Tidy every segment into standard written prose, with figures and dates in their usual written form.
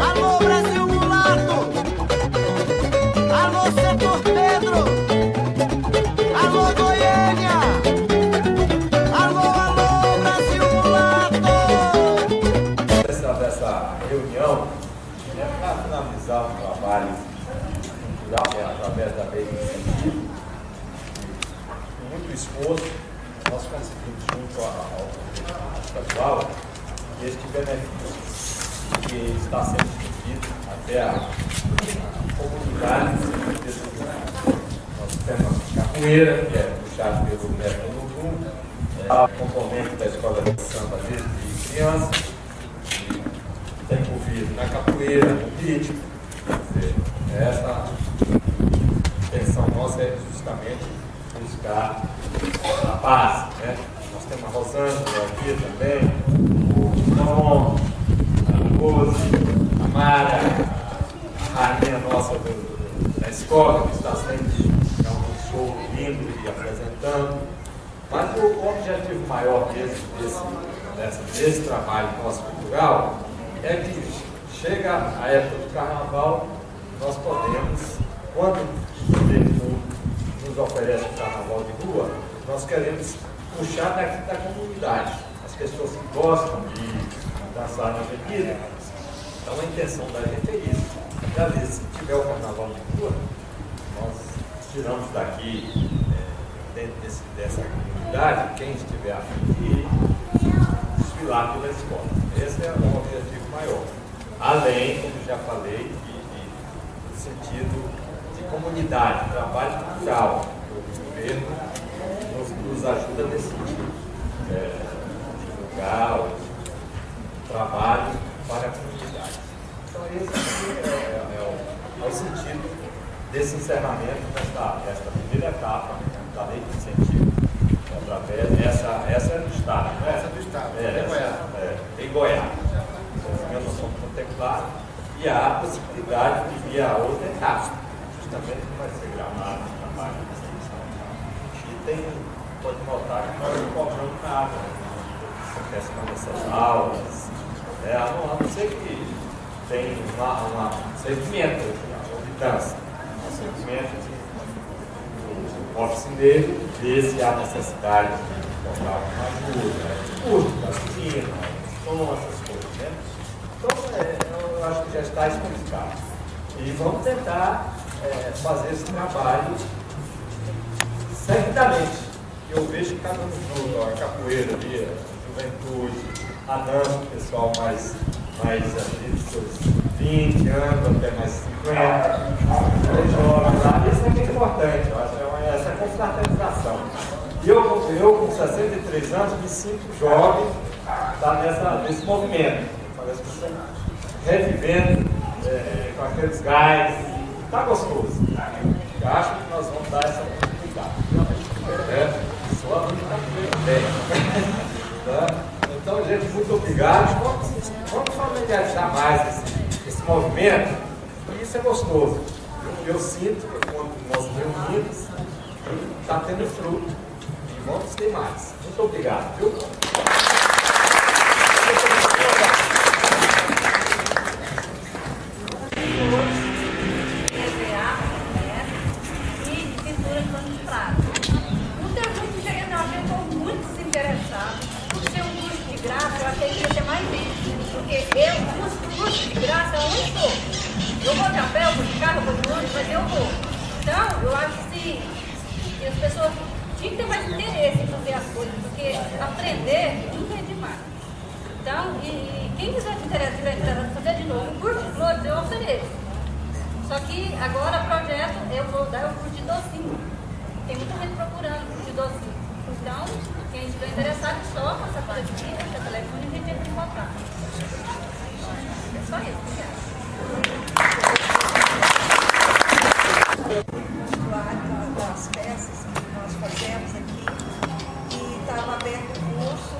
Alô, Brasil mulato! Alô, Setor Pedro! Alô, Goiânia! Alô, alô, Brasil mulato! Dessa reunião é para finalizar o trabalho cultural através da lei de incentivo. Com muito esforço, nós conseguimos, junto ao governo estadual, este benefício que está sendo distribuído até a comunidade. Nós temos capoeira, que é puxado pelo método Lugum, a componente da escola de samba desde criança, e tem envolvido na capoeira, no ritmo. Quer dizer, essa intenção nossa é justamente buscar a paz, né? Nós temos a Rosângela aqui também, o Tom, a Rose, a Mara, a rainha nossa da escola, que está sempre um show lindo e apresentando. Mas o objetivo maior desse trabalho nosso cultural é que chega a época do carnaval, nós podemos, quando o poder público nos oferece o carnaval de rua, nós queremos puxar daqui da comunidade. As pessoas que gostam de dançar na avenida, então a intenção da gente é isso. Já se tiver o carnaval de rua, nós tiramos daqui, dentro dessa comunidade, quem estiver a fim de ir, desfilar pela escola. Esse é o objetivo maior. Além, como já falei, do sentido de comunidade, trabalho cultural. O governo nos ajuda nesse sentido. Divulgar o trabalho para a comunidade. Então, esse é o sentido desse encerramento desta primeira etapa da lei de incentivo. Essa é do Estado, não é? Essa é do Estado, em Goiás. Nós vamos contemplar e há a possibilidade de vir a outra etapa, justamente que vai ser gravado o trabalho de extensão. E pode notar que nós não cobramos nada essa questão dessas aulas, a não ser que tem um segmento, uma militância, um segmento do oficineiro, ver se há necessidade de colocar uma ajuda, gasolina, essas coisas, né? Então, eu acho que já está explicado. E vamos tentar fazer esse trabalho seguidamente. Eu vejo que cada um, a capoeira ali, a juventude, a dança, o pessoal mais ali dos seus 20 anos, até mais 50, jovens lá. Isso é muito importante, eu acho, essa confraternização. E eu, com 63 anos, me sinto jovem, nesse movimento. Parece que estou revivendo com aqueles gás. Está gostoso. Eu acho que nós vamos dar essa oportunidade. Sua vida está bem. Então, gente, muito obrigado. Vamos familiarizar mais esse movimento. E isso é gostoso. Eu sinto que quando nós reunimos, está tendo fruto. E vamos ter mais. Muito obrigado, viu? Eu vou de pé, eu vou de carro, eu vou de ônibus, mas eu vou. Então, eu acho que as pessoas tinham que ter mais interesse em fazer as coisas, porque aprender nunca é demais. Então, e quem tiver interessado em fazer de novo um curso de flores, eu ofereço. Só que agora o projeto, eu vou dar o curso de docinho. Tem muita gente procurando o curso de docinho. Então, quem estiver interessado, só passar por aqui, deixa o telefone e a gente entra em contato. É só isso, obrigada. Das peças que nós fazemos aqui e estava aberto o curso.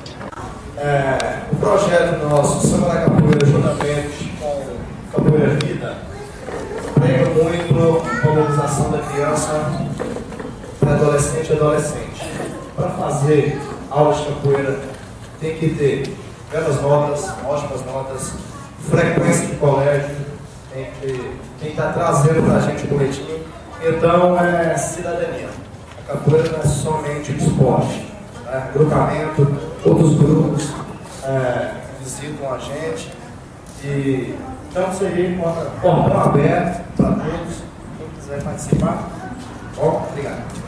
O projeto nosso, Samba da Capoeira, juntamente com Capoeira Vida, prega muito a valorização da criança, pré-adolescente e adolescente. Para fazer aula de capoeira, tem que ter belas notas, ótimas notas, frequência de colégio, quem está trazendo para a gente o boletim. Então, é cidadania. A capoeira não é somente um esporte, né? Grupamento, outros grupos visitam a gente. Então, seria portão aberto para todos, quem quiser participar. Bom, obrigado.